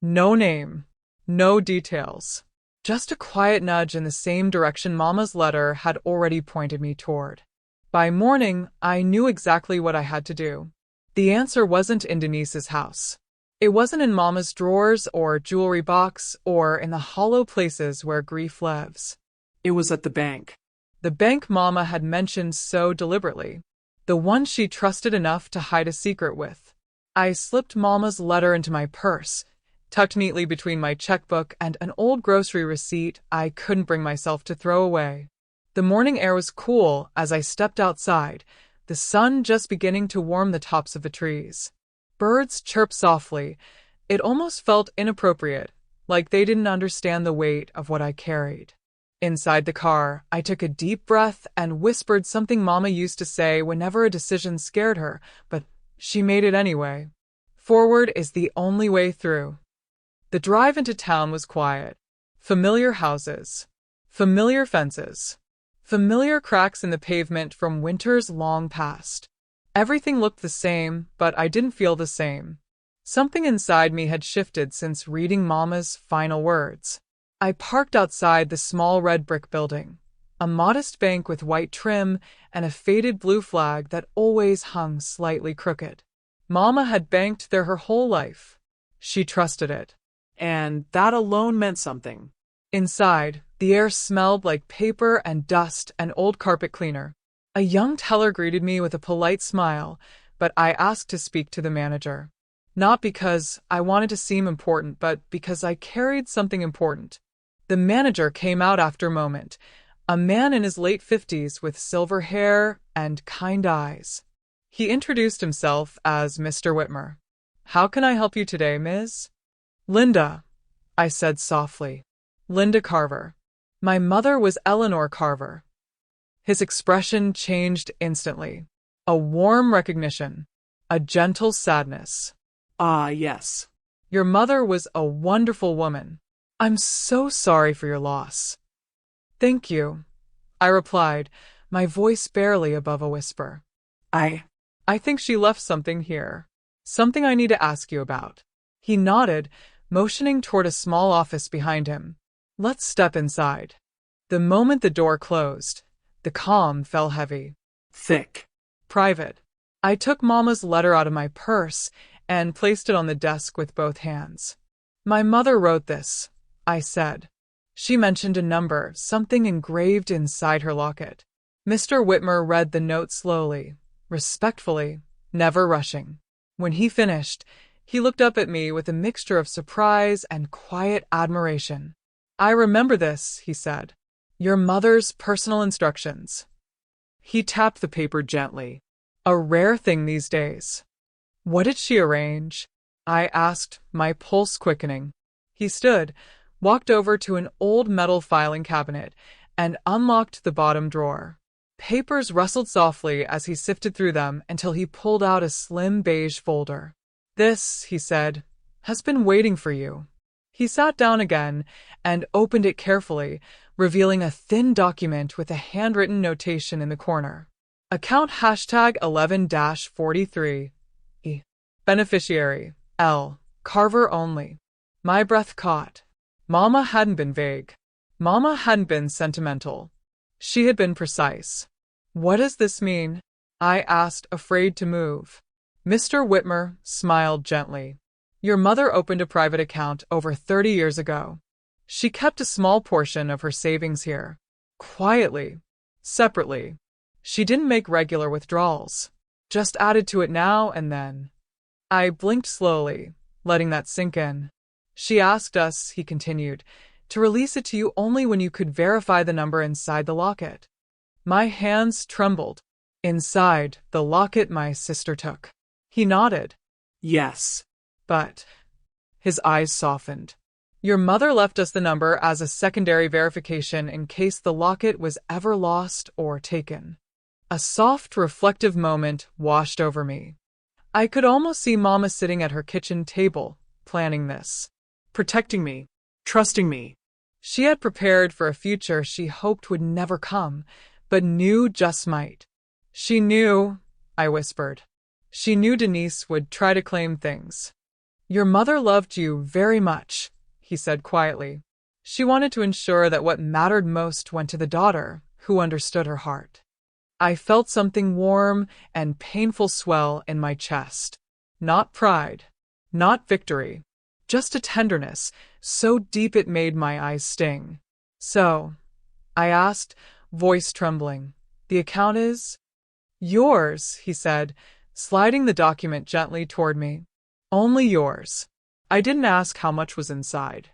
No name, no details. Just a quiet nudge in the same direction Mama's letter had already pointed me toward. By morning, I knew exactly what I had to do. The answer wasn't in Denise's house. It wasn't in Mama's drawers or jewelry box or in the hollow places where grief lives. It was at the bank. The bank Mama had mentioned so deliberately. The one she trusted enough to hide a secret with. I slipped Mama's letter into my purse, tucked neatly between my checkbook and an old grocery receipt I couldn't bring myself to throw away. The morning air was cool as I stepped outside, the sun just beginning to warm the tops of the trees. Birds chirped softly. It almost felt inappropriate, like they didn't understand the weight of what I carried. Inside the car, I took a deep breath and whispered something Mama used to say whenever a decision scared her, but she made it anyway. Forward is the only way through. The drive into town was quiet. Familiar houses. Familiar fences. Familiar cracks in the pavement from winters long past. Everything looked the same, but I didn't feel the same. Something inside me had shifted since reading Mama's final words. I parked outside the small red brick building, a modest bank with white trim and a faded blue flag that always hung slightly crooked. Mama had banked there her whole life. She trusted it. And that alone meant something. Inside, the air smelled like paper and dust and old carpet cleaner. A young teller greeted me with a polite smile, but I asked to speak to the manager. Not because I wanted to seem important, but because I carried something important. The manager came out after a moment, A man in his late 50s with silver hair and kind eyes. He introduced himself as Mr. Whitmer. "How can I help you today, Ms.?" "Linda," I said softly. "Linda Carver. My mother was Eleanor Carver." His expression changed instantly. A warm recognition. A gentle sadness. "Ah, yes. Your mother was a wonderful woman. I'm so sorry for your loss." "Thank you," I replied, my voice barely above a whisper. I think she left something here. Something I need to ask you about." He nodded, motioning toward a small office behind him. "Let's step inside." The moment the door closed, the calm fell heavy. Thick. Private. I took Mama's letter out of my purse and placed it on the desk with both hands. "My mother wrote this," I said. She mentioned a number, something engraved inside her locket. Mr. Whitmer read the note slowly, respectfully, never rushing. When he finished, he looked up at me with a mixture of surprise and quiet admiration. "I remember this," he said. "Your mother's personal instructions." He tapped the paper gently. A rare thing these days. "What did she arrange?" I asked, my pulse quickening. He stood, walked over to an old metal filing cabinet, and unlocked the bottom drawer. Papers rustled softly as he sifted through them until he pulled out a slim beige folder. "This," he said, "has been waiting for you." He sat down again and opened it carefully, revealing a thin document with a handwritten notation in the corner. Account #11-43. Beneficiary, L. Carver only. My breath caught. Mama hadn't been vague. Mama hadn't been sentimental. She had been precise. "What does this mean?" I asked, afraid to move. Mr. Whitmer smiled gently. "Your mother opened a private account over 30 years ago. She kept a small portion of her savings here. Quietly. Separately. She didn't make regular withdrawals. Just added to it now and then." I blinked slowly, letting that sink in. "She asked us," he continued, "to release it to you only when you could verify the number inside the locket." My hands trembled. "Inside the locket my sister took." He nodded. "Yes. But—" His eyes softened. "Your mother left us the number as a secondary verification in case the locket was ever lost or taken." A soft, reflective moment washed over me. I could almost see Mama sitting at her kitchen table, planning this. Protecting me. Trusting me. She had prepared for a future she hoped would never come, but knew just might. She knew, I whispered. She knew Denise would try to claim things. "Your mother loved you very much," he said quietly. "She wanted to ensure that what mattered most went to the daughter who understood her heart." I felt something warm and painful swell in my chest. Not pride, not victory, just a tenderness so deep it made my eyes sting. "So," I asked, voice trembling, "the account is—" "Yours," he said, sliding the document gently toward me. "Only yours." I didn't ask how much was inside.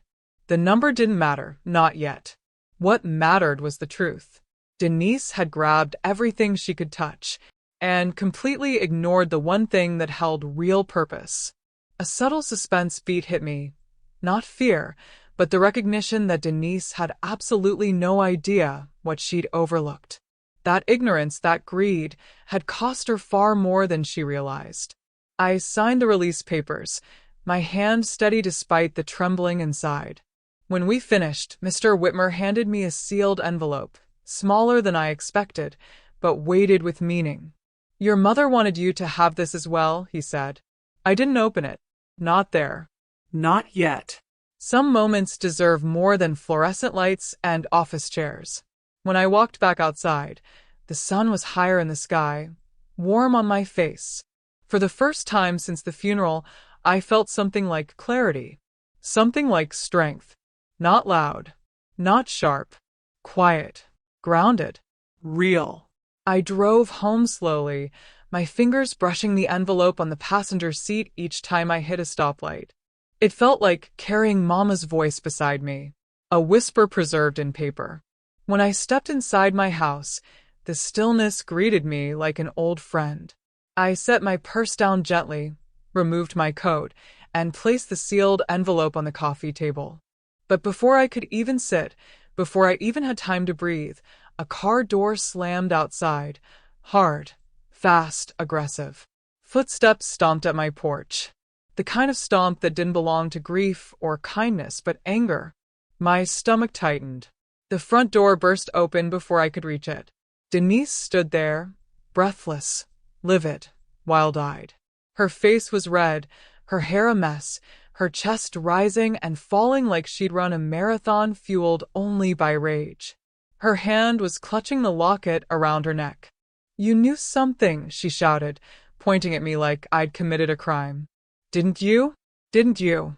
The number didn't matter, not yet. What mattered was the truth. Denise had grabbed everything she could touch and completely ignored the one thing that held real purpose. A subtle suspense beat hit me. Not fear, but the recognition that Denise had absolutely no idea what she'd overlooked. That ignorance, that greed, had cost her far more than she realized. I signed the release papers, my hand steady despite the trembling inside. When we finished, Mr. Whitmer handed me a sealed envelope, smaller than I expected, but weighted with meaning. "Your mother wanted you to have this as well," he said. I didn't open it. Not there. Not yet. Some moments deserve more than fluorescent lights and office chairs. When I walked back outside, the sun was higher in the sky, warm on my face. For the first time since the funeral, I felt something like clarity. Something like strength. Not loud. Not sharp. Quiet. Grounded. Real. I drove home slowly, my fingers brushing the envelope on the passenger seat each time I hit a stoplight. It felt like carrying Mama's voice beside me, a whisper preserved in paper. When I stepped inside my house, the stillness greeted me like an old friend. I set my purse down gently, removed my coat, and placed the sealed envelope on the coffee table. But before I could even sit, before I even had time to breathe, a car door slammed outside. Hard, fast, aggressive. Footsteps stomped at my porch. The kind of stomp that didn't belong to grief or kindness, but anger. My stomach tightened. The front door burst open before I could reach it. Denise stood there, breathless, livid, wild-eyed. Her face was red, her hair a mess, her chest rising and falling like she'd run a marathon fueled only by rage. Her hand was clutching the locket around her neck. "You knew something," she shouted, pointing at me like I'd committed a crime. "Didn't you? Didn't you?"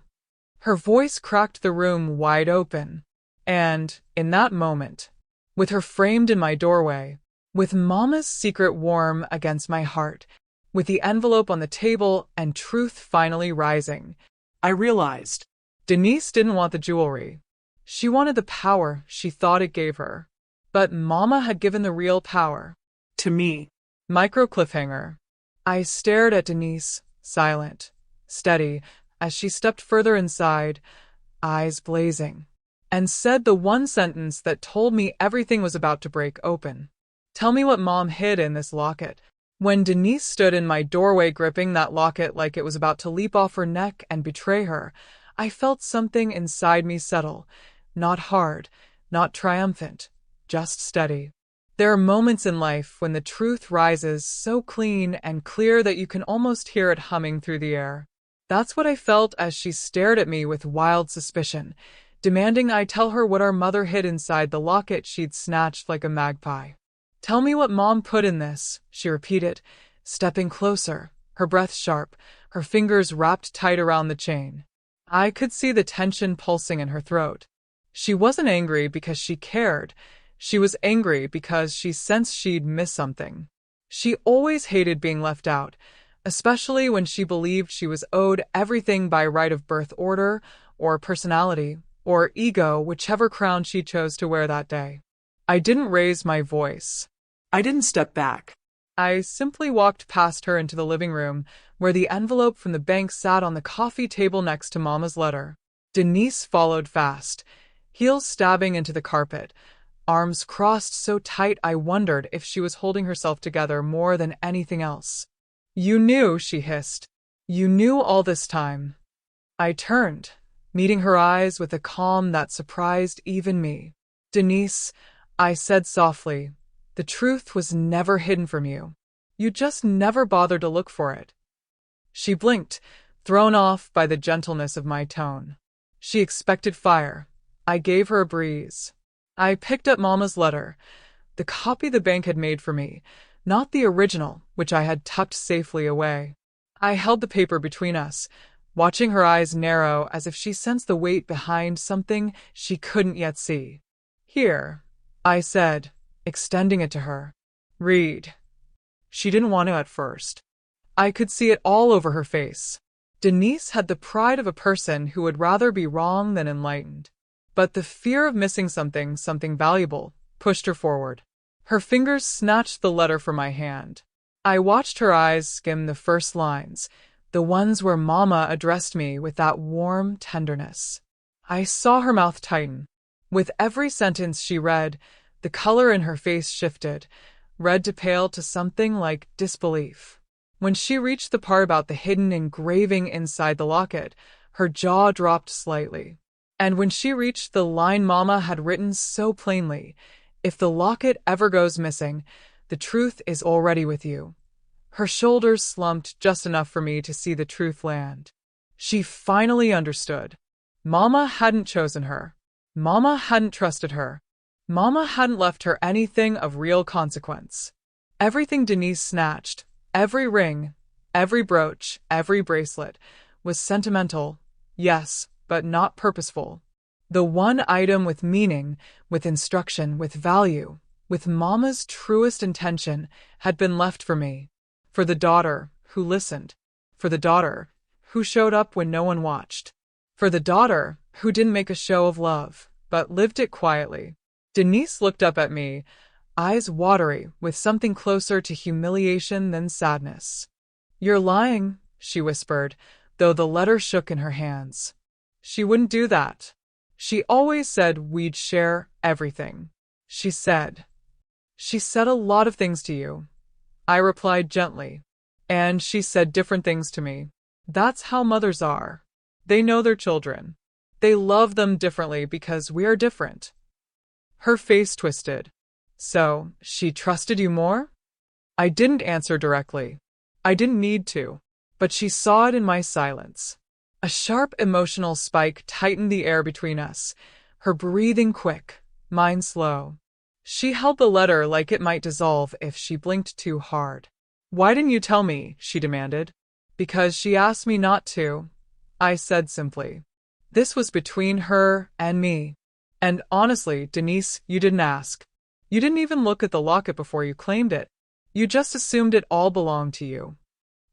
Her voice cracked the room wide open. And, in that moment, with her framed in my doorway, with Mama's secret warm against my heart, with the envelope on the table and truth finally rising, I realized Denise didn't want the jewelry. She wanted the power she thought it gave her. But Mama had given the real power to me. Micro cliffhanger. I stared at Denise, silent, steady, as she stepped further inside, eyes blazing, and said the one sentence that told me everything was about to break open. "Tell me what Mom hid in this locket." When Denise stood in my doorway gripping that locket like it was about to leap off her neck and betray her, I felt something inside me settle. Not hard, not triumphant, just steady. There are moments in life when the truth rises so clean and clear that you can almost hear it humming through the air. That's what I felt as she stared at me with wild suspicion, demanding I tell her what our mother hid inside the locket she'd snatched like a magpie. "Tell me what Mom put in this," she repeated, stepping closer, her breath sharp, her fingers wrapped tight around the chain. I could see the tension pulsing in her throat. She wasn't angry because she cared. She was angry because she sensed she'd missed something. She always hated being left out, especially when she believed she was owed everything by right of birth order, or personality, or ego, whichever crown she chose to wear that day. I didn't raise my voice. I didn't step back. I simply walked past her into the living room, where the envelope from the bank sat on the coffee table next to Mama's letter. Denise followed fast, heels stabbing into the carpet, arms crossed so tight I wondered if she was holding herself together more than anything else. "You knew," she hissed. "You knew all this time." I turned, meeting her eyes with a calm that surprised even me. "Denise," I said softly, "the truth was never hidden from you. You just never bothered to look for it." She blinked, thrown off by the gentleness of my tone. She expected fire. I gave her a breeze. I picked up Mama's letter, the copy the bank had made for me, not the original, which I had tucked safely away. I held the paper between us, watching her eyes narrow as if she sensed the weight behind something she couldn't yet see. "Here," I said, extending it to her. "Read." She didn't want to at first. I could see it all over her face. Denise had the pride of a person who would rather be wrong than enlightened. But the fear of missing something valuable, pushed her forward. Her fingers snatched the letter from my hand. I watched her eyes skim the first lines, the ones where Mama addressed me with that warm tenderness. I saw her mouth tighten. With every sentence she read, the color in her face shifted, red to pale to something like disbelief. When she reached the part about the hidden engraving inside the locket, her jaw dropped slightly. And when she reached the line Mama had written so plainly, "If the locket ever goes missing, the truth is already with you," her shoulders slumped just enough for me to see the truth land. She finally understood. Mama hadn't chosen her. Mama hadn't trusted her. Mama hadn't left her anything of real consequence. Everything Denise snatched, every ring, every brooch, every bracelet, was sentimental, yes, but not purposeful. The one item with meaning, with instruction, with value, with Mama's truest intention, had been left for me. For the daughter who listened. For the daughter who showed up when no one watched. For the daughter who didn't make a show of love, but lived it quietly. Denise looked up at me, eyes watery with something closer to humiliation than sadness. "You're lying," she whispered, though the letter shook in her hands. "She wouldn't do that. She always said we'd share everything. She said. She said a lot of things to you," I replied gently. "And she said different things to me. That's how mothers are. They know their children. They love them differently because we are different." Her face twisted. "So, she trusted you more?" I didn't answer directly. I didn't need to. But she saw it in my silence. A sharp emotional spike tightened the air between us, her breathing quick, mine slow. She held the letter like it might dissolve if she blinked too hard. "Why didn't you tell me?" she demanded. "Because she asked me not to," I said simply. This was between her and me. And honestly, Denise, you didn't ask. You didn't even look at the locket before you claimed it. You just assumed it all belonged to you.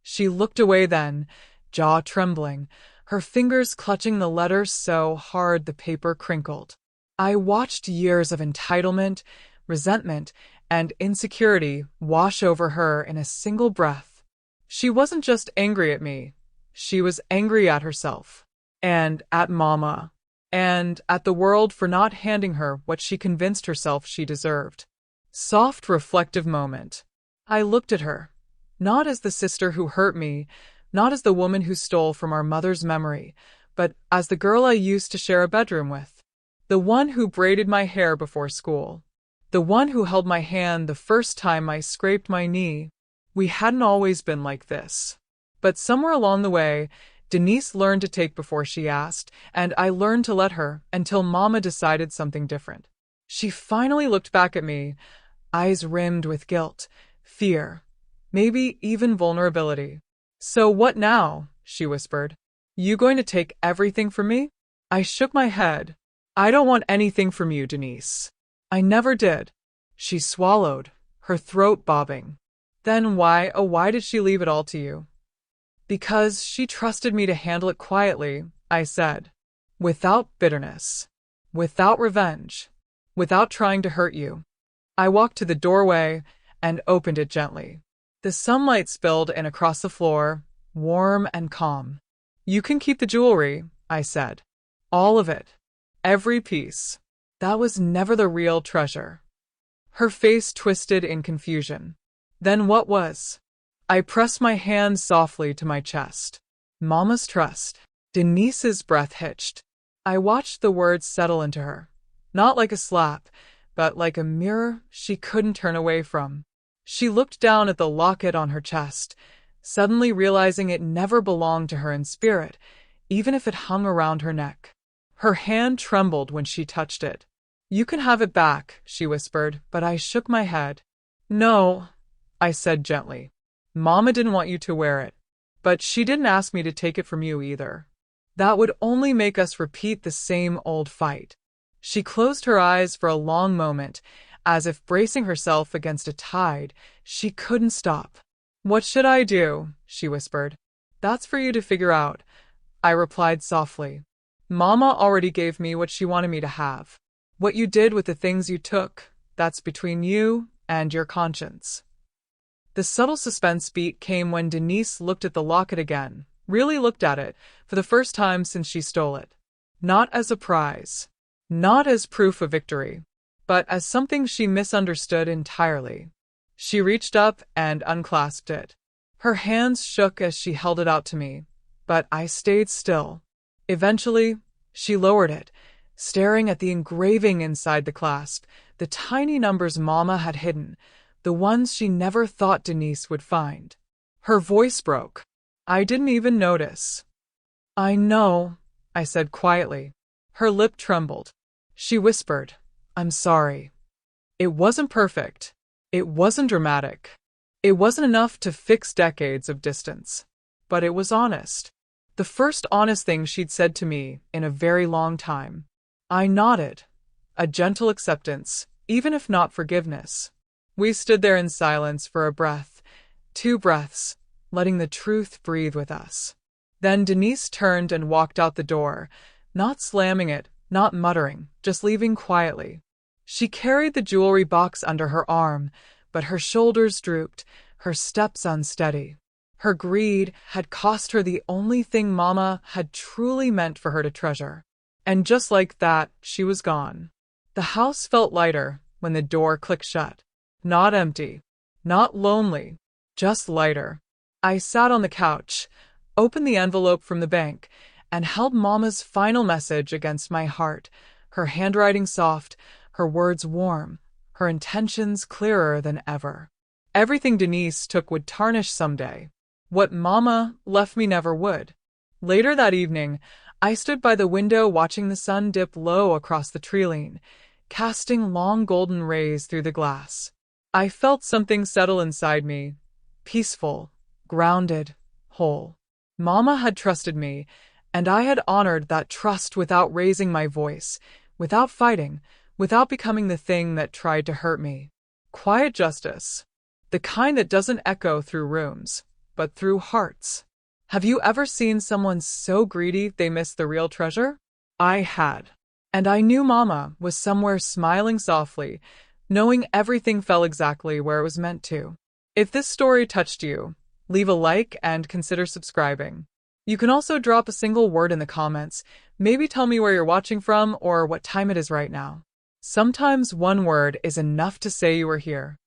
She looked away then, jaw trembling, her fingers clutching the letter so hard the paper crinkled. I watched years of entitlement, resentment, and insecurity wash over her in a single breath. She wasn't just angry at me. She was angry at herself. And at Mama. And at the world for not handing her what she convinced herself she deserved. Soft, reflective moment. I looked at her. Not as the sister who hurt me, not as the woman who stole from our mother's memory, but as the girl I used to share a bedroom with. The one who braided my hair before school. The one who held my hand the first time I scraped my knee. We hadn't always been like this. But somewhere along the way, Denise learned to take before she asked, and I learned to let her until Mama decided something different. She finally looked back at me, eyes rimmed with guilt, fear, maybe even vulnerability. "So what now?" she whispered. "You going to take everything from me?" I shook my head. "I don't want anything from you, Denise. I never did." She swallowed, her throat bobbing. "Then why did she leave it all to you?" "Because she trusted me to handle it quietly," I said. "Without bitterness. Without revenge. Without trying to hurt you." I walked to the doorway and opened it gently. The sunlight spilled in across the floor, warm and calm. "You can keep the jewelry," I said. "All of it. Every piece. That was never the real treasure." Her face twisted in confusion. "Then what was?" I pressed my hand softly to my chest. "Mama's trust." Denise's breath hitched. I watched the words settle into her. Not like a slap, but like a mirror she couldn't turn away from. She looked down at the locket on her chest, suddenly realizing it never belonged to her in spirit, even if it hung around her neck. Her hand trembled when she touched it. "You can have it back," she whispered, but I shook my head. "No," I said gently. "Mama didn't want you to wear it, but she didn't ask me to take it from you either. That would only make us repeat the same old fight." She closed her eyes for a long moment, as if bracing herself against a tide she couldn't stop. "What should I do?" she whispered. "That's for you to figure out," I replied softly. "Mama already gave me what she wanted me to have. What you did with the things you took, that's between you and your conscience." The subtle suspense beat came when Denise looked at the locket again, really looked at it, for the first time since she stole it. Not as a prize. Not as proof of victory. But as something she misunderstood entirely. She reached up and unclasped it. Her hands shook as she held it out to me, but I stayed still. Eventually, she lowered it, staring at the engraving inside the clasp, the tiny numbers Mama had hidden, the ones she never thought Denise would find. Her voice broke. I didn't even notice. "I know," I said quietly. Her lip trembled. She whispered, "I'm sorry. It wasn't perfect. It wasn't dramatic. It wasn't enough to fix decades of distance. But it was honest. The first honest thing she'd said to me in a very long time." I nodded. A gentle acceptance, even if not forgiveness. We stood there in silence for a breath, 2 breaths, letting the truth breathe with us. Then Denise turned and walked out the door, not slamming it, not muttering, just leaving quietly. She carried the jewelry box under her arm, but her shoulders drooped, her steps unsteady. Her greed had cost her the only thing Mama had truly meant for her to treasure. And just like that, she was gone. The house felt lighter when the door clicked shut. Not empty, not lonely, just lighter. I sat on the couch, opened the envelope from the bank, and held Mama's final message against my heart, her handwriting soft, her words warm, her intentions clearer than ever. Everything Denise took would tarnish someday. What Mama left me never would. Later that evening, I stood by the window watching the sun dip low across the tree-line, casting long golden rays through the glass. I felt something settle inside me, peaceful, grounded, whole. Mama had trusted me, and I had honored that trust without raising my voice, without fighting, without becoming the thing that tried to hurt me. Quiet justice. The kind that doesn't echo through rooms, but through hearts. Have you ever seen someone so greedy they miss the real treasure? I had. And I knew Mama was somewhere smiling softly, knowing everything fell exactly where it was meant to. If this story touched you, leave a like and consider subscribing. You can also drop a single word in the comments, maybe tell me where you're watching from or what time it is right now. Sometimes one word is enough to say you were here.